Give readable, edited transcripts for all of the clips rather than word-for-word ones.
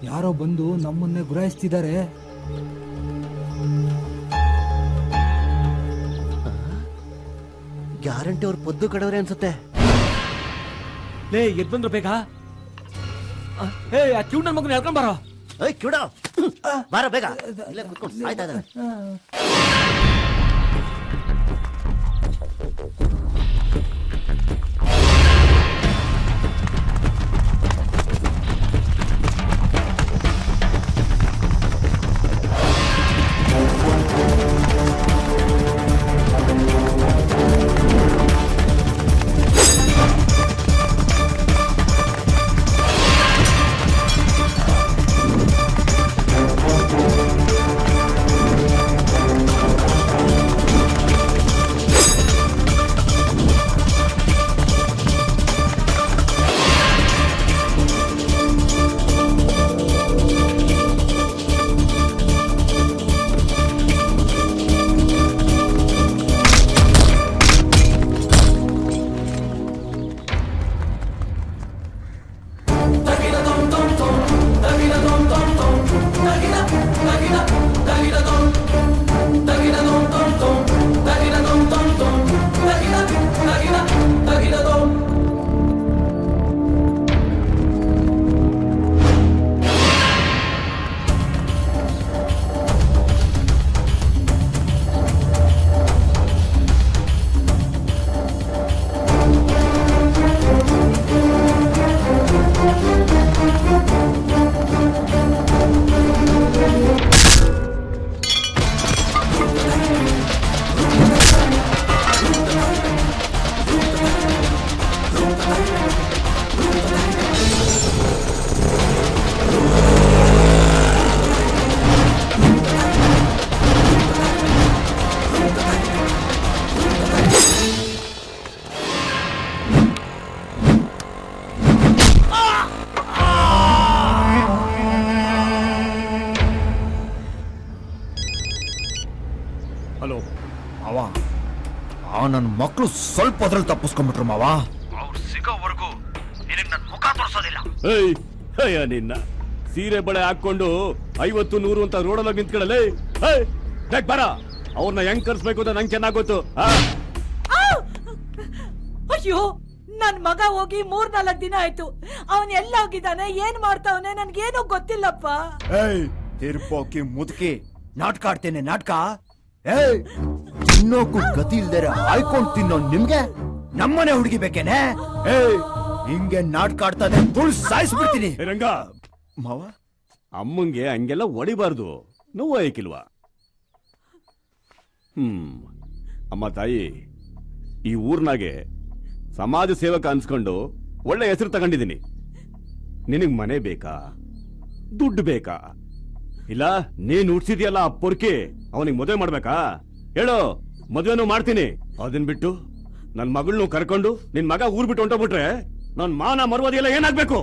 ಯಾರೋ ಬಂದು ನಮ್ಮನ್ನೇ ಗುರಾಯಿಸ್ತಿದ್ದಾರೆ. ಗ್ಯಾರಂಟಿ ಅವ್ರು ಪದ್ದು ಕಡವ್ರೆ ಅನ್ಸುತ್ತೆ. ಲೇ ಎದ್ ಬಂದ್ರು ಬೇಗ. ಏ ಆ ಕ್ಯೂ ನನ್ ಮಗನ ಹೇಳ್ಕೊಂಡ್ ಬಾರೋ. ಏಯ್ ಕಿವುಡ ಬಾರ ಬೇಗ. ಇಲ್ಲೇ ಕುತ್ಕೊಂಡು ಸಾಯ್ತಾ ಇದ್ದಾನೆ. ಹಲೋ ಮಾವ, ನನ್ನ ಮಕ್ಕಳು ಸ್ವಲ್ಪ ಅದ್ರಲ್ಲಿ ತಪ್ಪಿಸ್ಕೊಂಡ್ಬಿಟ್ರು ಮಾವ. ಅವ್ರು ಸಿಗೋವರೆಗೂ ನಿನಗೆ ನನ್ನ ಮುಖ ತೋರಿಸೋದಿಲ್ಲ. ಏಯ್ ಅಯ್ಯ ನಿನ್ನ ಸೀರೆ ಬಳೆ ಹಾಕೊಂಡು 50 100 ಅಂತ ರೋಡಲ್ಲಿ ನಿಂತ್ಕೊಳ್ಳಲೇ. ಏಯ್ ಬೇಗ ಬರ. ಅವ್ರನ್ನ ಹೆಂಗ್ ಕರ್ಸ್ಬೇಕು ಅಂತ ನಂಗೆ ಚೆನ್ನಾಗ್ ಗೊತ್ತು. ಅಯ್ಯೋ ನನ್ ಮಗ ಹೋಗಿ 3-4 ದಿನ ಆಯ್ತು. ಅವನ್ ಎಲ್ಲ ಹೋಗಿದ್ದಾನೆ, ಏನ್ ಮಾಡ್ತಾವನೆ ನನ್ಗೇನು ಗೊತ್ತಿಲ್ಲಪ್ಪ. ಏಯ್ ತಿರ್ಪೋಕಿ ಮುದುಕಿ, ನಾಟಕ ಆಡ್ತೇನೆ ನಾಟಕ. ಏಯ್ ತಿನ್ನೋಕು ಗತಿ ಇಲ್ದೇರ ಆಯ್ಕೊಂಡ್ ತಿನ್ನೋ ನಿಮ್ಗೆ ನಮ್ಮನೆ ಹುಡುಗಿ ಬೇಕೇನೆ? ಏಯ್ ಹಿಂಗೆ ನಾಟಕ ಆಡ್ತಾನೆ ತುಳ್ ಸಾಯಿಸ್ಬಿಡ್ತೀನಿ. ರಂಗ ಮಾವ, ಅಮ್ಮಂಗೆ ಹಂಗೆಲ್ಲ ಹೊಡಿಬಾರ್ದು, ನೋವು ಆಯ್ಕಿಲ್ವಾ? ಅಮ್ಮ ತಾಯಿ, ಈ ಊರ್ನಾಗೆ ಸಮಾಜ ಸೇವಕ ಅನ್ಸ್ಕೊಂಡು ಒಳ್ಳೆ ಹೆಸರು ತಗೊಂಡಿದ್ದೀನಿ. ನಿನಗ್ ಮನೆ ಬೇಕಾ, ದುಡ್ಡು ಬೇಕಾ, ಇಲ್ಲ ನೀನ್ ಉಡ್ಸಿದ್ಯಲ್ಲ ಆ ಪೊರ್ಕಿ ಅವನಿಗೆ ಮದುವೆ ಮಾಡ್ಬೇಕಾ? ಹೇಳು, ಮದುವೆನೂ ಮಾಡ್ತೀನಿ. ಅದನ್ ಬಿಟ್ಟು ನನ್ ಮಗಳನ್ನೂ ಕರ್ಕೊಂಡು ನಿನ್ ಮಗ ಊರ್ ಬಿಟ್ಟು ಹೊಂಟೋಗ್ಬಿಟ್ರೆ ನನ್ ಮಾನ ಮರ್ವಾದಿ ಎಲ್ಲ ಏನಾಗ್ಬೇಕು?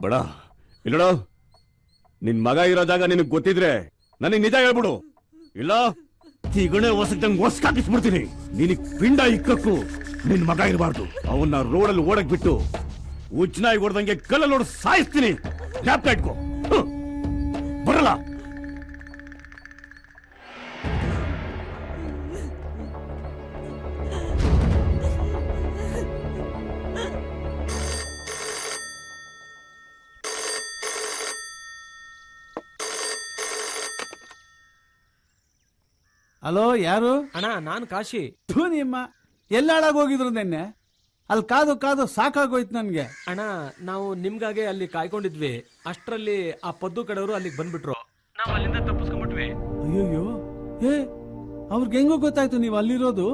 ಬಡ ಇಲ್ಲೋ, ನಿನ್ ಮಗ ಇರೋ ಜಾಗ ನಿನಗ್ ಗೊತ್ತಿದ್ರೆ ನನಗ್ ನಿಜ ಹೇಳ್ಬಿಡು, ಇಲ್ಲ ತಿಗಣೆ ಹೊಸದಂಗ್ ಹೊಸ್ಕಾಕಿಸ್ಬಿಡ್ತೀನಿ. ನಿನಗ್ ಪಿಂಡ ಇಕ್ಕಕ್ಕೂ ನಿನ್ ಮಗ ಇರಬಾರ್ದು. ಅವನ್ನ ರೋಡಲ್ಲಿ ಓಡಕ್ ಬಿಟ್ಟು ಉಚ್ಚನಾಯಿ ಹೊಡೆದಂಗೆ ಕಲ್ಲಲ್ಲಿ ಹೊಡೆದು ಸಾಯಿಸ್ತೀನಿ. ಜ್ಞಾಪಕ ಇಟ್ಕೋ. ಬರಲ್ಲ. ಹಲೋ, ಯಾರು? ಅಣ್ಣ ನಾನು ಕಾಶಿ. ನಿಮ್ಮ ಎಲ್ಲ ಹೋಗಿದ್ರು ನಿನ್ನೆ? ಅಲ್ಲಿ ಕಾದು ಕಾದು ಸಾಕಾಗೋಯ್ತು ನನ್ಗೆ. ಅಣ್ಣ ನಾವು ನಿಮ್ಗಾಗೆ ಅಲ್ಲಿ ಕಾಯ್ಕೊಂಡಿದ್ವಿ, ಅಷ್ಟ್ರಲ್ಲಿ ಆ ಪದ್ದು ಕಡೆಯವರು ಅಲ್ಲಿಗೆ ಬಂದ್ಬಿಟ್ರು. ನಾವು ಅಲ್ಲಿಂದ ತಪ್ಪಿಸ್ಕೊಂಡ್ಬಿಟ್ವಿ. ಅಯ್ಯೋಯ್ಯೋ, ಏ ಅವ್ರಿಗೆ ಹೆಂಗೋ ಗೊತ್ತಾಯ್ತು ನೀವು ಅಲ್ಲಿರೋದು?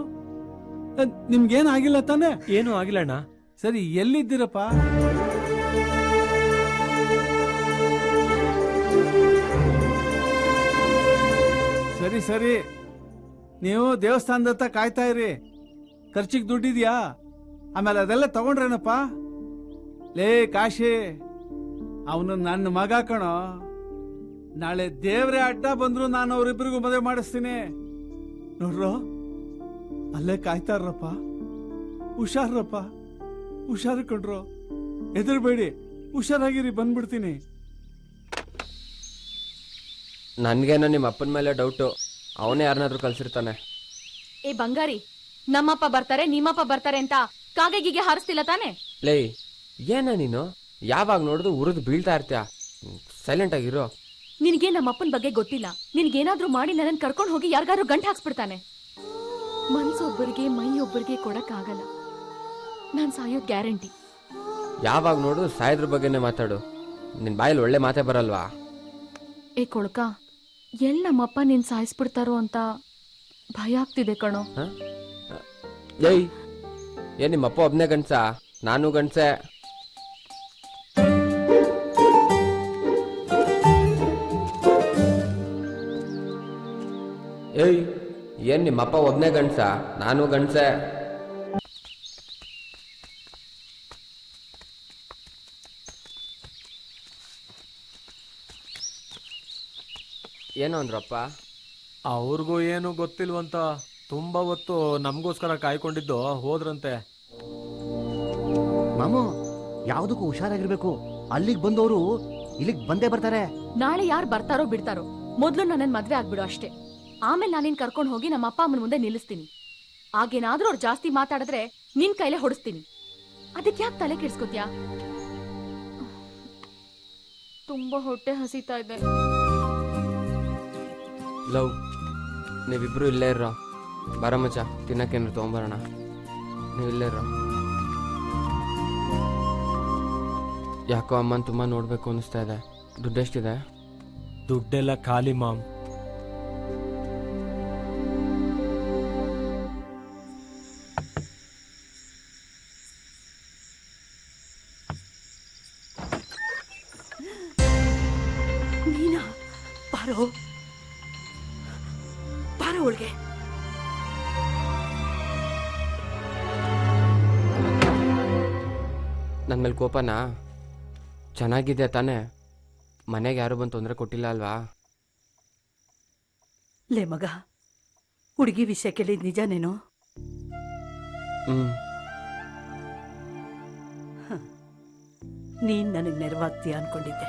ನಿಮ್ಗೇನ್ ಆಗಿಲ್ಲ ತಾನೆ? ಏನೂ ಆಗಿಲ್ಲ ಅಣ್ಣ. ಸರಿ, ಎಲ್ಲಿದ್ದೀರಪ್ಪ? ಸರಿ ಸರಿ, ನೀವು ದೇವಸ್ಥಾನದತ್ತ ಕಾಯ್ತಾ ಇರಿ. ಖರ್ಚಿಗೆ ದುಡ್ಡಿದ್ಯಾ? ಆಮೇಲೆ ಅದೆಲ್ಲ ತಗೊಂಡ್ರೇನಪ್ಪ? ಲೇ ಕಾಶಿ, ಅವನು ನನ್ನ ಮಗ ಕಣೋ. ನಾಳೆ ದೇವ್ರೆ ಅಡ್ಡ ಬಂದ್ರು ನಾನು ಅವರಿಬ್ಬರಿಗೂ ಮದುವೆ ಮಾಡಿಸ್ತೀನಿ. ನೋಡ್ರೋ, ಅಲ್ಲೇ ಕಾಯ್ತಾರಪ್ಪ. ಹುಷಾರ್ರಪ್ಪ, ಹುಷಾರು ಕಣ್ರೋ, ಹೆದರ್ಬೇಡಿ. ಹುಷಾರಾಗಿರಿ, ಬಂದ್ಬಿಡ್ತೀನಿ. ನನ್ಗೇನೋ ನಿಮ್ಮ ಅಪ್ಪನ ಮೇಲೆ ಡೌಟು. ಅವನೇ ಯಾರನ್ನಾದ್ರೂ ಕಳ್ಸಿರ್ತಾನೆ. ಏ ಬಂಗಾರಿ, ನಮ್ಮಪ್ಪ ಬರ್ತಾರೆ ನಿಮ್ಮಪ್ಪ ಬರ್ತಾರೆ ಅಂತ ಕಾಗೆಗಿಗೆ ಹಾರಿಸ್ತಿಲ್ಲ ತಾನೆ? ಲೇ, ಏನ ನೀನು ಯಾವಾಗ ನೋಡಿದ್ರು ಉರಿದು ಬೀಳ್ತಾ ಇರ್ತೀಯ. ಸೈಲೆಂಟ್ ಆಗಿರೋ. ನಿನಗೆ ನಮ್ಮಪ್ಪನ ಬಗ್ಗೆ ಗೊತ್ತಿಲ್ಲ. ನಿನ್ಗೇನಾದ್ರೂ ಮಾಡಿ ನನ್ನನ್ನು ಕರ್ಕೊಂಡು ಹೋಗಿ ಯಾರಿಗಾದ್ರೂ ಗಂಟು ಹಾಕ್ಸ್ಬಿಡ್ತಾನೆ. ಮನ್ಸೊಬ್ಬರಿಗೆ ಮೈ ಒಬ್ಬರಿಗೆ ಕೊಡಕ್ಕಾಗಲ್ಲ. ನಾನ್ ಸಾಯೋದ್ ಗ್ಯಾರಂಟಿ. ಯಾವಾಗ ನೋಡಿದ್ರು ಸಾಯದ್ರ ಬಗ್ಗೆನೇ ಮಾತಾಡು. ನಿನ್ ಬಾಯಲ್ಲಿ ಒಳ್ಳೆ ಮಾತೇ ಬರಲ್ವಾ? ಏ ಕೊಳ್ಕ, ಎಲ್ ನಮ್ಮಪ್ಪ ನೀನ್ ಸಾಯಿಸ್ಬಿಡ್ತಾರೋ ಅಂತ ಭಯ ಆಗ್ತಿದೆ ಕಣೋ. ಏಯ್, ಏನ್ ನಿಮ್ಮಪ್ಪ ಒಬ್ನೇ ಗಂಡ್ಸ? ನಾನು ಗಂಡ್ಸೆ. ಏಯ್, ಏನ್ ನಿಮ್ಮಪ್ಪ ಒಬ್ನೇ ಗಂಡ್ಸ? ನಾನು ಗಂಡ್ಸೆ. ಏನೋ ಅಂದ್ರಪ್ಪ? ಅವ್ರಿಗೂ ಏನು ಗೊತ್ತಿಲ್ವಂತ. ತುಂಬಾ ಹೊತ್ತು ನಮಗೋಸ್ಕರ ಕಾಯ್ಕೊಂಡಿದ್ದು ಹೋದ್ರಂತೆ. ಮಾಮು ಯಾವ್ದಕ್ಕೂ ಹುಷಾರಾಗಿರ್ಬೇಕು. ಅಲ್ಲಿಗೆ ಬಂದವರು ಇಲ್ಲಿಗೆ ಬಂದೇ ಬರ್ತಾರೆ. ನಾಳೆ ಯಾರು ಬರ್ತಾರೋ ಬಿಡ್ತಾರೋ, ಮೊದ್ಲು ನನ್ನ ಮದ್ವೆ ಆಗ್ಬಿಡು ಅಷ್ಟೇ. ಆಮೇಲೆ ನಾನಿನ್ ಕರ್ಕೊಂಡು ಹೋಗಿ ನಮ್ಮ ಅಪ್ಪ ಅಮ್ಮನ ಮುಂದೆ ನಿಲ್ಲಿಸ್ತೀನಿ. ಆಗೇನಾದ್ರೂ ಅವ್ರು ಜಾಸ್ತಿ ಮಾತಾಡಿದ್ರೆ ನಿನ್ ಕೈಲೇ ಹೊಡಿಸ್ತೀನಿ. ಅದಕ್ಕೆ ಯಾಕೆ ತಲೆ ಕೆಡ್ಸ್ಕೊತ್ಯಾ? ತುಂಬಾ ಹೊಟ್ಟೆ ಹಸಿತಾ ಇದೆ. ಲವ್, ನೀವಿಬ್ರು ಇಲ್ಲೇ ಇರೋ. ಬರ ಮಚ್ಚ, ತಿನ್ನಕ್ಕೇನು ತೊಗೊಂಬರೋಣ. ನೀವು ಇಲ್ಲೇ ಇರೋ. ಯಾಕೋ ಅಮ್ಮನ್ ತುಂಬಾ ನೋಡ್ಬೇಕು ಅನಿಸ್ತಾ ಇದೆ. ದುಡ್ಡೆಷ್ಟಿದೆ? ದುಡ್ಡೆಲ್ಲ ಖಾಲಿ ಮಾಮ್. ನೀನಾ? ಬಾರೋ ಬಾರೋ ಒಳಗೆ. ನನ್ನ ಮೇಲೆ ಕೋಪನಾ? ಚೆನ್ನಾಗಿದೆ ತಾನೇ? ಮನೆಗೆ ಯಾರು ಬಂದು ತೊಂದರೆ ಕೊಟ್ಟಿಲ್ಲ ಅಲ್ವಾ? ಲೇ ಮಗ, ಹುಡುಗಿ ವಿಷಯ ಕೇಳಿದ್ ನಿಜನೇನು? ನೀನ್ ನನಗ್ ನೆರವಾಗ್ತೀಯ ಅನ್ಕೊಂಡಿದ್ದೆ.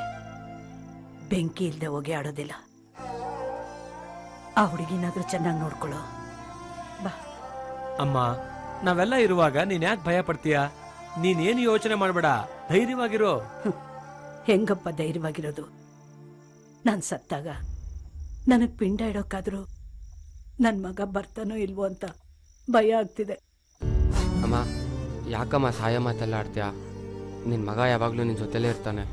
ಬೆಂಕಿ ಇಲ್ದೆ ಹೋಗಿ ಆಡೋದಿಲ್ಲ. ಆ ಹುಡುಗಿನಾದ್ರೂ ಚೆನ್ನಾಗಿ ನೋಡ್ಕೊಳ್ಳೋ. ಬಾ. ಅಮ್ಮ, ನಾವೆಲ್ಲ ಇರುವಾಗ ನೀನ್ ಯಾಕೆ ಭಯ ಪಡ್ತೀಯ? ನೀನೇನು ಯೋಚನೆ ಮಾಡ್ಬೇಡ, ಧೈರ್ಯವಾಗಿರೋ. ಹೆಂಗಪ್ಪ ಧೈರ್ಯವಾಗಿರೋದು? ನಾನ್ ಸತ್ತಾಗ ನನಗ್ ಪಿಂಡ ಇಡೋಕ್ಕಾದ್ರೂ ನನ್ ಮಗ ಬರ್ತಾನೋ ಇಲ್ವೋ ಅಂತ ಭಯ ಆಗ್ತಿದೆ. ಅಮ್ಮ, ಯಾಕಮ್ಮ ಸಾಯ ಮಾತೆಲ್ಲ ಆಡ್ತೀಯ? ನಿನ್ನ ಮಗ ಯಾವಾಗಲೂ ನಿನ್ನ ಜೊತೆಲೇ ಇರ್ತಾನೆ.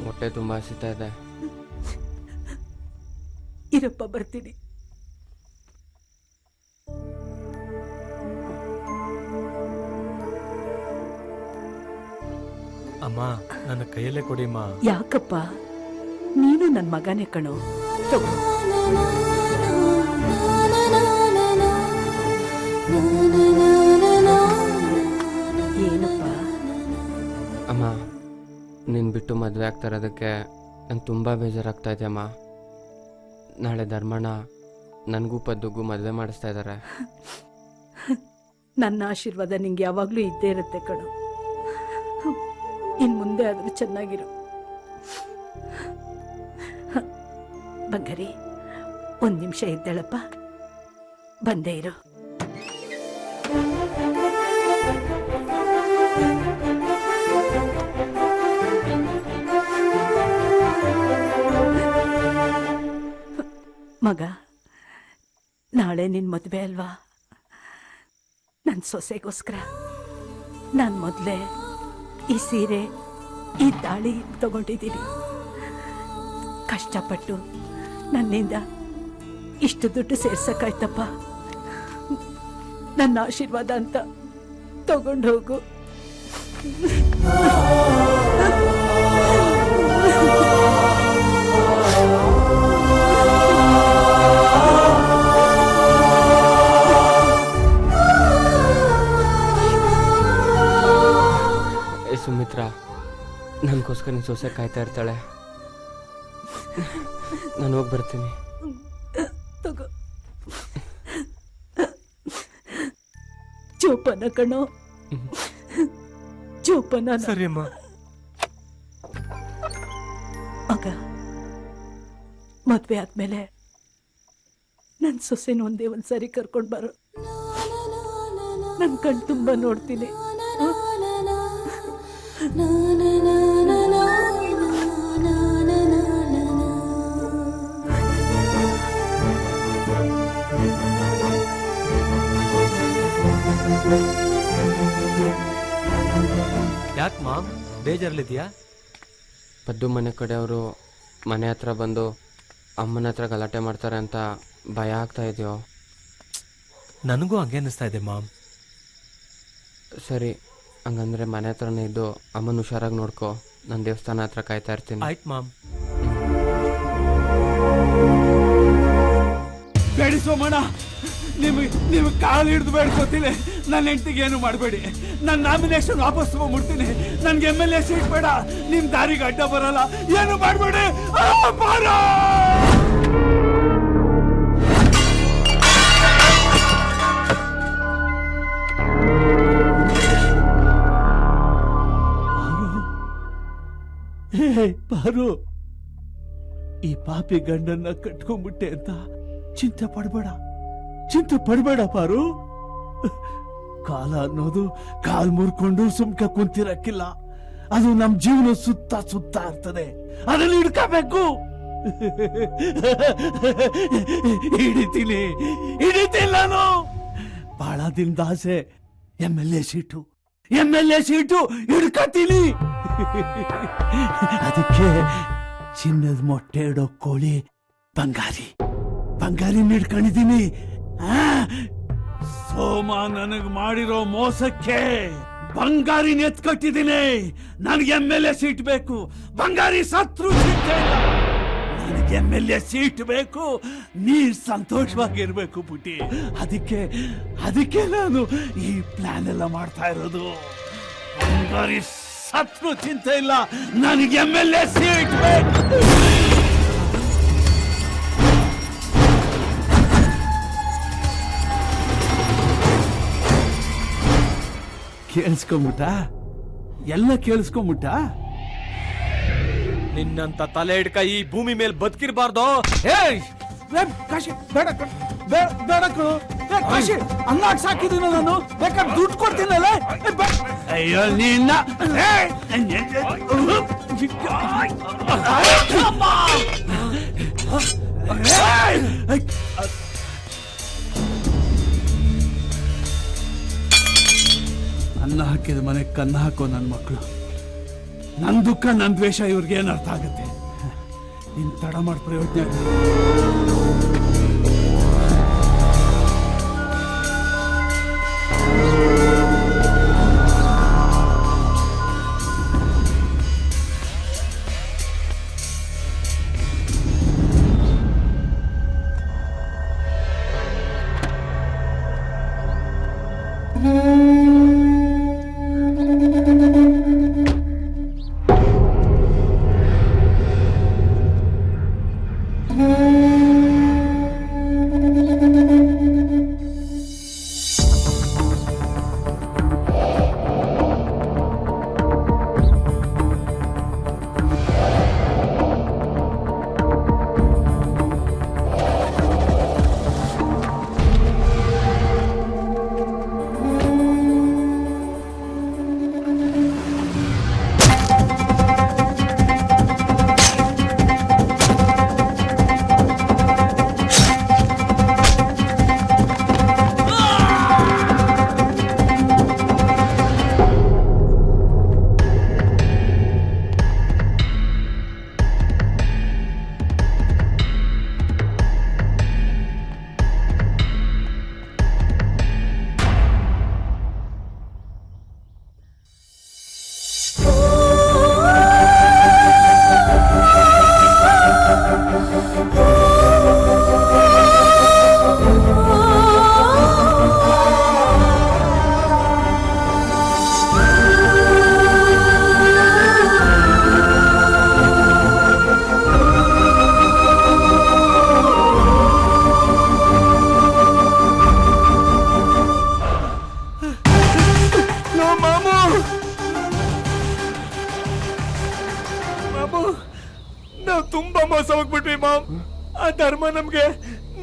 ಹೊಟ್ಟೆ ತುಂಬ ಹಸಿತಾ ಇದೆ. ಇರಪ್ಪ, ಬರ್ತೀನಿ. ಅಮ್ಮ, ನನ್ನ ಕೈಯಲ್ಲೇ ಕೊಡಿಮ್ಮ. ಯಾಕಪ್ಪ? ನೀನು ನನ್ ಮಗನೇ ಕಣೋ. ತಗೋ. ಏನಪ್ಪ? ಅಮ್ಮ, ನಿನ್ನ ಬಿಟ್ಟು ಮದುವೆ ಆಗ್ತಾ ಇರೋದಕ್ಕೆ ನಂಗೆ ತುಂಬ ಬೇಜಾರಾಗ್ತಾ ಇದೆ ಅಮ್ಮ. ನಾಳೆ ಧರ್ಮಣ್ಣ ನನಗೂ ಪದ್ದುಗೂ ಮದುವೆ ಮಾಡಿಸ್ತಾ ಇದ್ದಾರೆ. ನನ್ನ ಆಶೀರ್ವಾದ ನಿಂಗೆ ಯಾವಾಗ್ಲೂ ಇದ್ದೇ ಇರುತ್ತೆ ಕಣೋ. ಇನ್ ಮುಂದೆ ಆದ್ರೂ ಚೆನ್ನಾಗಿರು. ಬಂಗಾರಿ, ಒಂದ್ ನಿಮಿಷ ಇದ್ದಾಳಪ್ಪ, ಬಂದೇ ಇರು. ಮಗ, ನಾಳೆ ನಿನ್ ಮದ್ವೆ ಅಲ್ವಾ? ನನ್ ಸೊಸೆಗೋಸ್ಕರ ನಾನ್ ಮೊದ್ಲೇ ಈ ಸೀರೆ, ಈ ತಾಳಿ ತಗೊಂಡಿದ್ದೀನಿ. ಕಷ್ಟಪಟ್ಟು ನನ್ನಿಂದ ಇಷ್ಟು ದುಡ್ಡು ಸೇರ್ಸಕ್ಕಾಯ್ತಪ್ಪ. ನನ್ನ ಆಶೀರ್ವಾದ ಅಂತ ತಗೊಂಡು ಹೋಗು. ಸುಮಿತ್ರಾ, ನನಗೋಸ್ಕರ ನಿನ್ನ ಸೊಸೆ ಕಾಯ್ತಾ ಇರ್ತಾಳೆ. ನಾನು ಹೋಗಿ ಬರ್ತೀನಿ. ತಗೋ. ಜೋಪಾನ ಕಣೋ. ಜೋಪಾನ ಸರಿ ಅಮ್ಮ. ಮಗ, ಮದ್ವೆ ಆದ್ಮೇಲೆ ನನ್ ಸೊಸೆನ ಒಂದ್ಸರಿ ಕರ್ಕೊಂಡ್ ಬರೋ. ನನ್ ಕಣ್ ತುಂಬಾ ನೋಡ್ತೀನಿ. ಯಾಕೆ ಮಾಮ್ ಬೇಜಾರಲ್ಲಿದ್ಯಾ? ಪದ್ದು ಮನೆ ಕಡೆಯವರು ಮನೆ ಹತ್ರ ಬಂದು ಅಮ್ಮನ ಹತ್ರ ಗಲಾಟೆ ಮಾಡ್ತಾರೆ ಅಂತ ಭಯ ಆಗ್ತಾ ಇದೆಯೋ? ನನಗೂ ಹಂಗೆ ಅನಿಸ್ತಾ ಇದೆ ಮಾಮ್. ಸರಿ, ಹಂಗಂದ್ರೆ ಮನೆ ಹತ್ರನೇ ಇದ್ದು ಅಮ್ಮನ ಹುಷಾರಾಗಿ ನೋಡ್ಕೊ. ನಾನು ದೇವಸ್ಥಾನ ಹತ್ರ ಕಾಯ್ತಾ ಇರ್ತೀನಿ. ಆಯ್ತು ಮಾಮ್. ಬೇಡಿ ಸೋಮಣ್ಣ, ನೀವು ಕಾಲು ಹಿಡಿದು ಬೇಡ್ಕೋತೀನಿ. ನನ್ನ ಹೆಂಡತಿಗೆ ಏನು ಮಾಡಬೇಡಿ. ನನ್ನ ನಾಮಿನೇಷನ್ ವಾಪಸ್ ತಗೊಂಡ್ಬಿಡ್ತೀನಿ. ನನ್ಗೆ MLA ಸೀಟ್ ಬೇಡ. ನಿಮ್ ದಾರಿಗೆ ಅಡ್ಡ ಬರಲ್ಲ. ಏನು ಮಾಡಬೇಡಿ. ಪಾರು, ಈ ಪಾಪಿ ಗಂಡನ್ನ ಕಟ್ಕೊಂಡ್ಬಿಟ್ಟೆ ಅಂತ ಚಿಂತೆ ಪಡಬೇಡ ಪಾರು. ಕಾಲ ಅನ್ನೋದು ಕಾಲ್ ಮುರ್ಕೊಂಡು ಸುಮ್ಕ ಕುಂತಿರಕ್ಕಿಲ್ಲ. ಅದು ನಮ್ ಜೀವನ ಸುತ್ತ ಇರ್ತದೆ. ಅದನ್ನ ಹಿಡ್ಕೋಬೇಕು. ಹಿಡಿತೀನಿ ನಾನು. ಬಹಳ ದಿನದ ಆಸೆ MLA ಸೀಟು ಹಿಡ್ಕತೀನಿ. ಅದಕ್ಕೆ ಚಿನ್ನದ ಮೊಟ್ಟೆ ಇಡೋ ಕೋಳಿ ಬಂಗಾರಿ ಹಿಡ್ಕೊಂಡಿದ್ದೀನಿ. ಸೋಮ ನನಗ್ ಮಾಡಿರೋ ಮೋಸಕ್ಕೆ ಬಂಗಾರಿ ಎತ್ಕಟ್ಟಿದ್ದೀನಿ. ನನಗೆ MLA ಸೀಟ್ ಬೇಕು. ಬಂಗಾರಿ ಸತ್ರು ಸಿಗ್ತಾ ಇಲ್ಲ. ನನಗೆ MLA ಸೀಟ್ ಬೇಕು. ನೀರ್ ಸಂತೋಷವಾಗಿರ್ಬೇಕು ಪುಟಿ. ಅದಕ್ಕೆ ನಾನು ಈ ಪ್ಲಾನ್ ಎಲ್ಲ ಮಾಡ್ತಾ ಇರೋದು. ಬಂಗಾರಿ ಸತ್ರು ಚಿಂತೆ ಇಲ್ಲ. ನನಗೆ MLA ಸೀಟ್ ಬೇಕು. ಕೇಳಿಸ್ಕೊಂಬಿಟ್ಟ? ಎಲ್ಲ ಕೇಳಿಸ್ಕೊಂಬಿಟ್ಟ? ನಿನ್ನಂತ ತಲೆ ಹಿಡ್ಕ ಈ ಭೂಮಿ ಮೇಲೆ ಬದುಕಿರ್ಬಾರ್ದು. ಕಾಶಿ ಬೇಡ ಕಣೋ. ಕಾಶಿ ಅನ್ನ ಸಾಕಿದೀನ ನಾನು. ಬೇಕಾದ್ರೆ ದುಡ್ಡು ಕೊಡ್ತೀನಲ್ಲ. ಅಯ್ಯೋ ನಿನ್ನ ಅನ್ನ ಹಾಕಿದ ಮನೆ ಕನ್ನ ಹಾಕೋ ನನ್ನ ಮಕ್ಕಳು. ನನ್ನ ದುಃಖ ನನ್ನ ದ್ವೇಷ ಇವ್ರಿಗೆ ಏನ್ ಅರ್ಥ ಆಗುತ್ತೆ? ನೀನ್ ತಡ ಮಾಡಿ ಪ್ರಯೋಜನ ಇಲ್ಲ. ರಾಮು ನಾವು ತುಂಬಾ ಮೋಸ ಹೋಗ್ಬಿಟ್ವಿ ಮಾಮ್. ಆ ಧರ್ಮ ನಮ್ಗೆ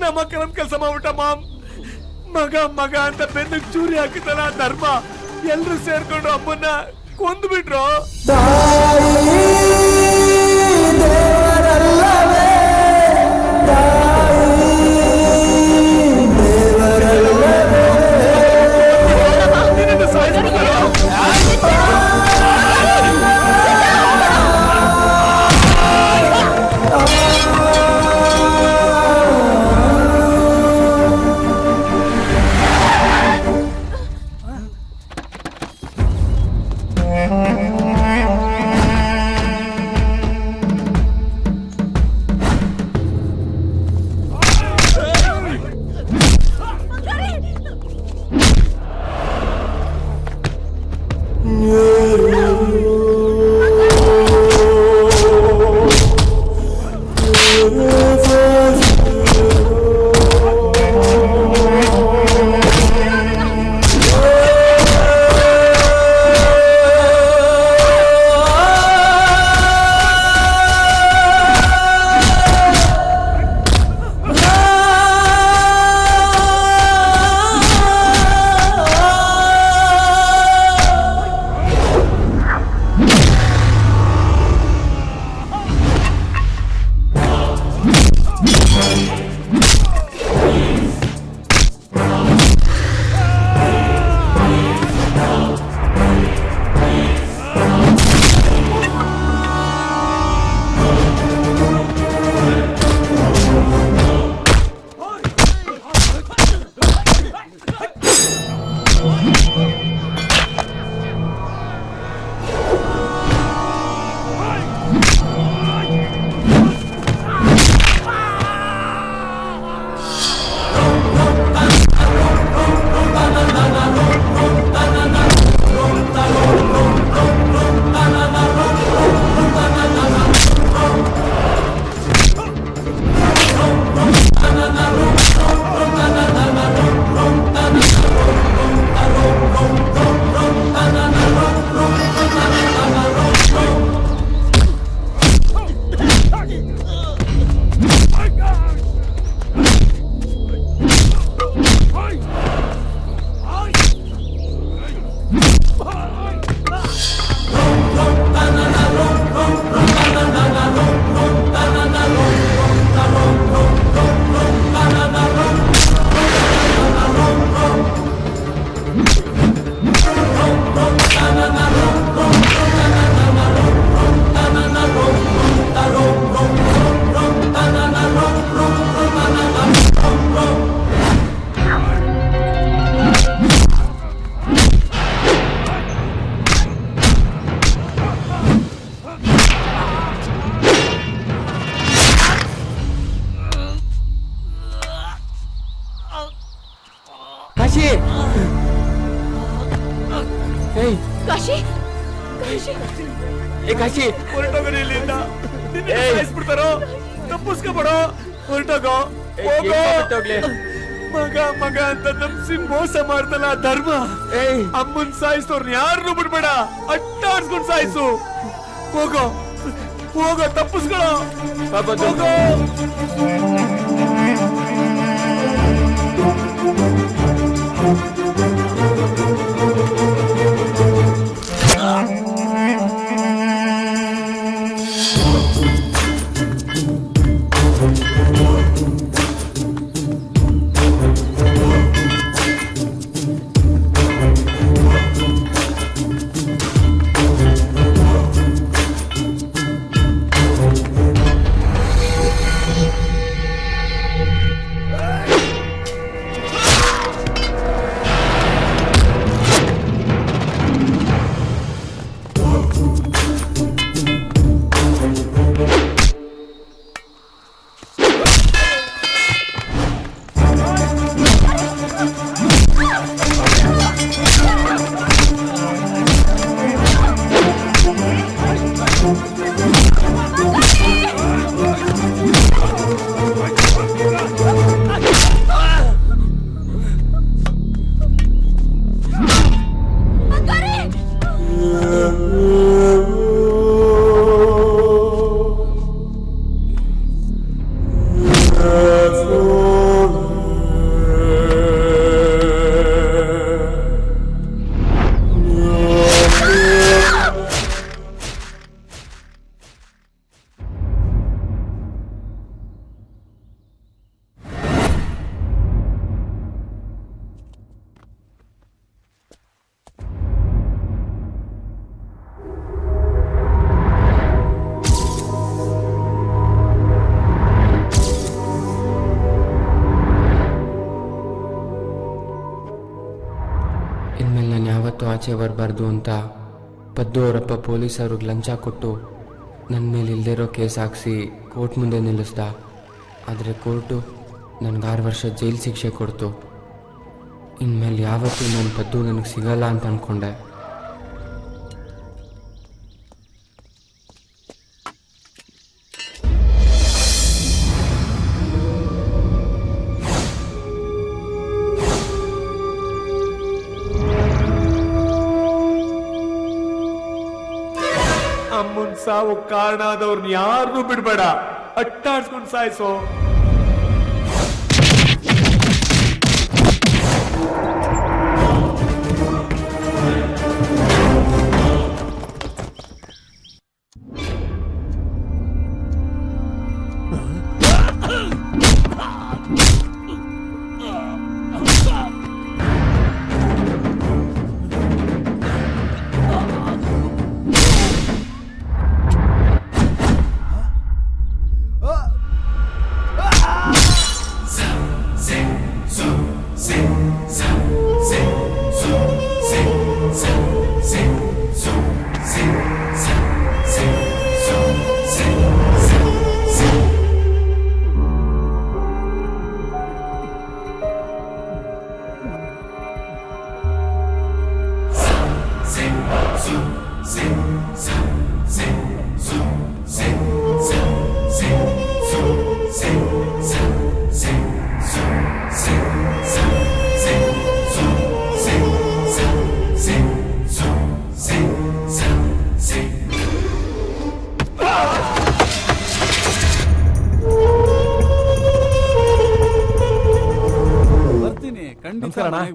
ನಮ್ಮ ಕೆಲಸ ಮಾಡ್ಬಿಟ್ಟ ಮಾಮ್. ಮಗ ಮಗ ಅಂತ ಬೆನ್ನಿಗೆ ಚೂರಿ ಹಾಕಿದಲ್ಲ ಆ ಧರ್ಮ. ಎಲ್ರು ಸೇರ್ಕೊಂಡು ಅಮ್ಮನ್ನ ಕೊಂದ್ಬಿಟ್ರು. ಕಾಶಿ ಏಯ್ ಕಾಶಿ ಕಾಶಿ ಏ ಕಾಶಿ ಹೊರಟೋಗೋ ಇಲ್ಲಿಂದ. ನಿನ್ನ ಸಾಯಿಸ್ಬಿಡ್ತಾರೋ. ತಪ್ಪಿಸ್ಕೊಬೇಡ. ಹೊರಟೋಗೋ. ಹೋಗ್ಲಿ ಮಗ ಮಗ ಅಂತ ನಂಬಿಸಿ ಮೋಸ ಮಾಡ್ದಲ್ಲ ಆ ಧರ್ಮ. ಏಯ್ ಅಮ್ಮನ್ ಸಾಯಿಸ್ತವ್ರನ್ನ ಯಾರನ್ನೂ ಬಿಡ್ಬೇಡ. ಅಟ್ಟಾಡ್ಸ್ಕೊಂಡ್ ಸಾಯಿಸು. ಹೋಗೋ ಹೋಗೋ ತಪ್ಪಿಸ್ಕೊಳ್ಳೋ. ಹೋಗೋ. ಆಚೆ ಬರಬಾರ್ದು ಅಂತ ಪದ್ದು ಅವರಪ್ಪ ಪೊಲೀಸವ್ರಿಗೆ ಲಂಚ ಕೊಟ್ಟು ನನ್ನ ಮೇಲೆ ಇಲ್ದಿರೋ ಕೇಸ್ ಹಾಕ್ಸಿ ಕೋರ್ಟ್ ಮುಂದೆ ನಿಲ್ಲಿಸ್ದ. ಆದರೆ ಕೋರ್ಟು ನನಗೆ 6 ವರ್ಷ ಜೈಲು ಶಿಕ್ಷೆ ಕೊಡ್ತು. ಇನ್ಮೇಲೆ ಯಾವತ್ತೂ ನನ್ನ ಪದ್ದು ನನಗೆ ಸಿಗಲ್ಲ ಅಂತ ಅಂದ್ಕೊಂಡೆ. ಅಮ್ಮನ್ ಸಾವು ಕಾರಣ ಆದವ್ರನ್ನ ಯಾರನ್ನೂ ಬಿಡ್ಬೇಡ, ಅಟ್ಟಾಡ್ಸ್ಕೊಂಡ್ ಸಾಯಿಸೋ.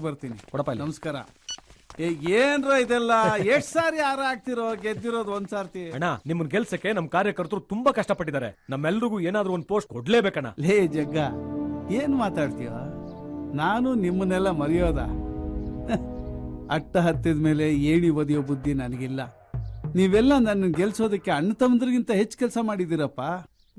ಬರ್ತೀನಿ. ನಮಸ್ಕಾರ. ಏನ್ರ ಇದೆಲ್ಲ ಎಷ್ಟ್ ಸಾರಿ ಹಾರ ಹಾಕ್ತಿರೋ, ಗೆದ್ದಿರೋದು ಒಂದ್ ಸಾರ್ತಿ. ಅಣ್ಣ, ನಿಮ್ಮನ್ ಗೆಲ್ಸಕ್ಕೆ ನಮ್ ಕಾರ್ಯಕರ್ತರು ತುಂಬಾ ಕಷ್ಟಪಟ್ಟಿದ್ದಾರೆ. ನಮ್ಮೆಲ್ರಿಗೂ ಏನಾದ್ರೂ ಒಂದ್ ಪೋಸ್ಟ್ ಕೊಡ್ಲೇಬೇಕಣ್ಣ. ಲೇ ಜಗ್ಗ, ಏನ್ ಮಾತಾಡ್ತೀಯ? ನಾನು ನಿಮ್ಮನ್ನೆಲ್ಲ ಮರೆಯೋದ? ಅಟ್ಟ ಹತ್ತಿದ ಮೇಲೆ ಏಣಿ ಒದಿಯೋ ಬುದ್ಧಿ ನನಗಿಲ್ಲ. ನೀವೆಲ್ಲ ನನ್ನ ಗೆಲ್ಸೋದಕ್ಕೆ ಅಣ್ಣ ತಮ್ಮದ್ರಿಗಿಂತ ಹೆಚ್ಚು ಕೆಲಸ ಮಾಡಿದ್ದೀರಪ್ಪ.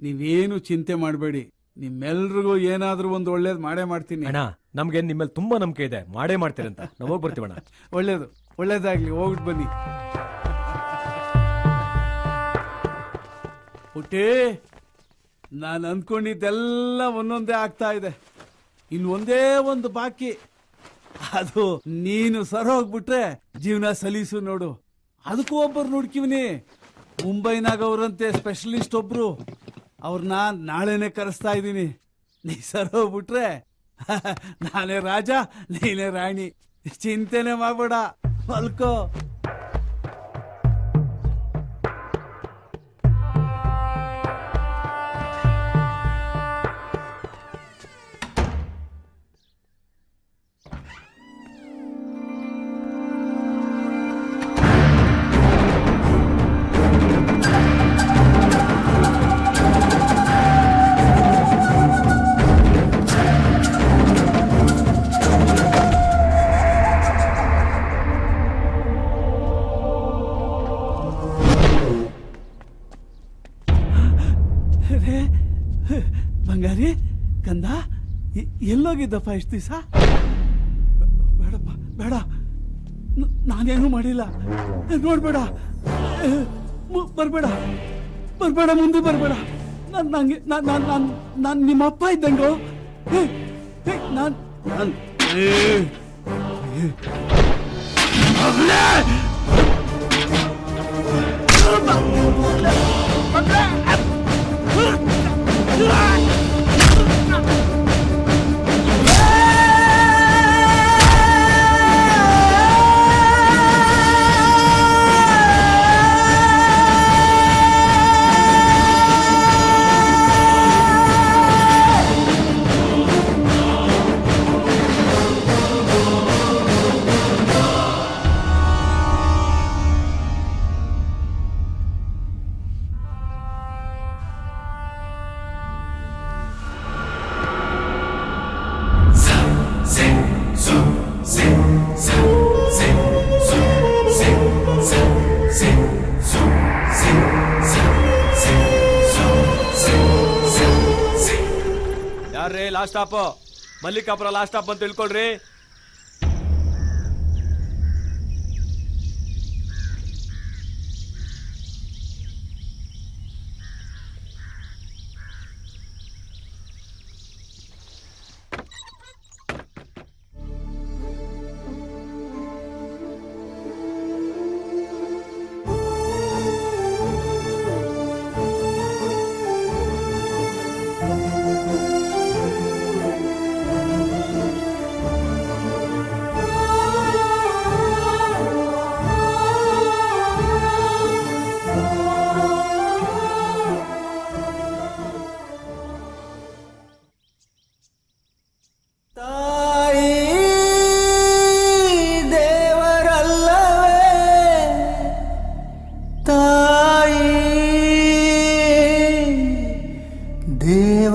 ನೀವೇನು ಚಿಂತೆ ಮಾಡಬೇಡಿ, ನಿಮ್ಮೆಲ್ರಿಗೂ ಏನಾದ್ರೂ ಒಂದು ಒಳ್ಳೇದ್ ಮಾಡೇ ಮಾಡ್ತೀನಿ. ಅಣ್ಣ, ನಮ್ಗೆ ನಿಮ್ಮಲ್ಲಿ ತುಂಬಾ ನಂಬಿಕೆ ಇದೆ, ಮಾಡೇ ಮಾಡ್ತೀರಂತ. ನಾವು ಹೋಗಿ ಬರ್ತೀವಣ್ಣ. ಒಳ್ಳೇದು, ಒಳ್ಳೇದಾಗ್ಲಿ, ಹೋಗ್ಬಿಟ್ಟು ಬನ್ನಿ. ಪುಟ್ಟಿ, ನಾನು ಅಂದ್ಕೊಂಡಿದ್ದೆಲ್ಲ ಒಂದೊಂದೇ ಆಗ್ತಾ ಇದೆ. ಇನ್ನು ಒಂದೇ ಒಂದು ಬಾಕಿ, ಅದು ನೀನು ಸರೋಗ್ಬಿಟ್ರೆ ಜೀವನ ಸಲೀಸು ನೋಡು. ಅದಕ್ಕೂ ಒಬ್ಬರು ನೋಡ್ಕಿವ್ನಿ. ಮುಂಬೈನಾಗ ಅವರಂತೆ ಸ್ಪೆಷಲಿಸ್ಟ್ ಒಬ್ರು, ಅವ್ರನ್ನ ನಾಳೆನೆ ಕರೆಸ್ತಾ ಇದ್ದೀನಿ. ನೀ ಸರೋಗ್ಬಿಟ್ರೆ ನಾನೇ ರಾಜ, ನೀನೇ ರಾಣಿ. ಚಿಂತೆನೆ ಮಾಡ್ಬೇಡ, ಮಲ್ಕೋ. ಬಂಗಾರಿ ಕಂದ, ಎಲ್ಲೋಗಿದ್ದಪ್ಪ ಇಷ್ಟು ದಿವಸ? ಬೇಡಪ್ಪ, ಬೇಡ, ನಾನೇನು ಮಾಡಿಲ್ಲ. ನೋಡ್ಬೇಡ, ಬರ್ಬೇಡ, ಬರ್ಬೇಡ, ಮುಂದೆ ಬರ್ಬೇಡ. ನಂಗೆ ನಾನು ನಿಮ್ಮಪ್ಪ ಇದ್ದಂಗೋ. ನಾನು ಯಾರ್ರೀ last stop? Mallikapura last stop ಅಂತ ತಿಳ್ಕೊಳ್ರಿ.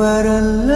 ದೇವರಲ್ಲ